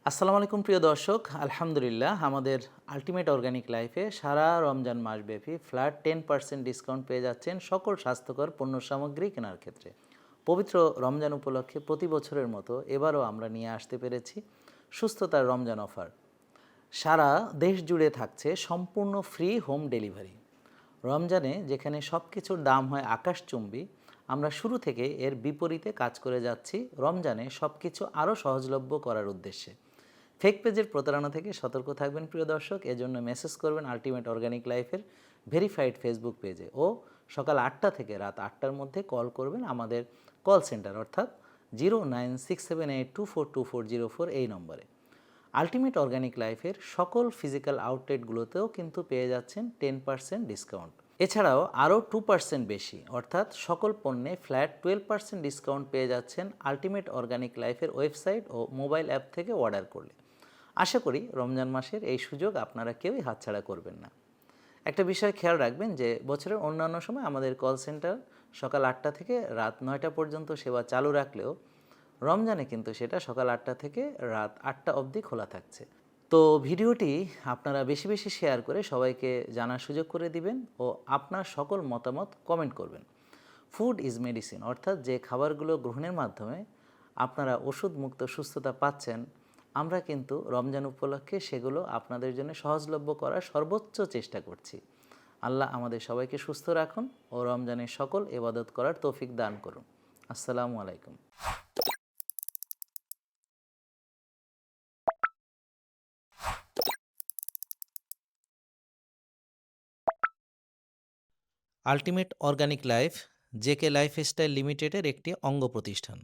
আসসালামু আলাইকুম প্রিয় দর্শক, আলহামদুলিল্লাহ আমাদের আল্টিমেট অর্গানিক লাইফে সারা রমজান মাসব্যাপী ফ্ল্যাট 10% ডিসকাউন্ট পেয়ে যাচ্ছেন সকল স্বাস্থ্যকর পণ্য সামগ্রী কেনার ক্ষেত্রে। পবিত্র রমজান উপলক্ষে প্রতি বছরের মতো এবারও আমরা নিয়ে আসতে পেরেছি সুস্থতার রমজান অফার। সারা দেশ জুড়ে থাকছে সম্পূর্ণ ফ্রি হোম ডেলিভারি। রমজানে যেখানে সব কিছুর দাম হয় আকাশচুম্বী, আমরা শুরু থেকে এর বিপরীতে কাজ করে যাচ্ছি রমজানে সব কিছু আরও সহজলভ্য করার উদ্দেশ্যে। ফেক পেজের প্রতারণা থেকে সতর্ক থাকবেন প্রিয় দর্শক, এজন্য মেসেজ করবেন আল্টিমেট অর্গানিক লাইফের ভেরিফাইড ফেসবুক পেজে ও সকাল 8টা থেকে রাত 8টার মধ্যে কল করবেন আমাদের কল সেন্টার অর্থাৎ 09678242404 এই নম্বরে। আল্টিমেট অর্গানিক লাইফের সকল ফিজিক্যাল আউটলেটগুলোতেও কিন্তু পেয়ে যাচ্ছেন 10% ডিসকাউন্ট। এছাড়াও আরও 2% বেশি অর্থাৎ সকল পণ্যে ফ্ল্যাট 12% ডিসকাউন্ট পেয়ে যাচ্ছেন আল্টিমেট অর্গানিক লাইফের ওয়েবসাইট ও মোবাইল অ্যাপ থেকে অর্ডার করলে। আশা করি রমজান মাসের এই সুযোগ আপনারা কেউই হাতছাড়া করবেন না। একটা বিষয় খেয়াল রাখবেন যে বছরের অন্যান্য সময় আমাদের কল সেন্টার সকাল 8টা থেকে রাত 9টা পর্যন্ত সেবা চালু রাখলেও রমজানে কিন্তু সেটা সকাল 8টা থেকে রাত 8টা অবধি খোলা থাকছে। তো ভিডিওটি আপনারা বেশি বেশি শেয়ার করে সবাইকে জানার সুযোগ করে দিবেন ও আপনার সকল মতামত কমেন্ট করবেন। ফুড ইজ মেডিসিন অর্থাৎ যে খাবারগুলো গ্রহণের মাধ্যমে আপনারা ওষুধ মুক্ত সুস্থতা পাচ্ছেন, আমরা কিন্তু রমজান উপলক্ষে সেগুলো আপনাদের জন্য সহজলভ্য করার সর্বোচ্চ চেষ্টা করছি। আল্লাহ আমাদের সবাইকে সুস্থ রাখুন ও রমজানের সকল ইবাদত করার তৌফিক দান করুন। আসসালামু আলাইকুম। Ultimate organic life JK lifestyle লিমিটেডের একটি অঙ্গ প্রতিষ্ঠান।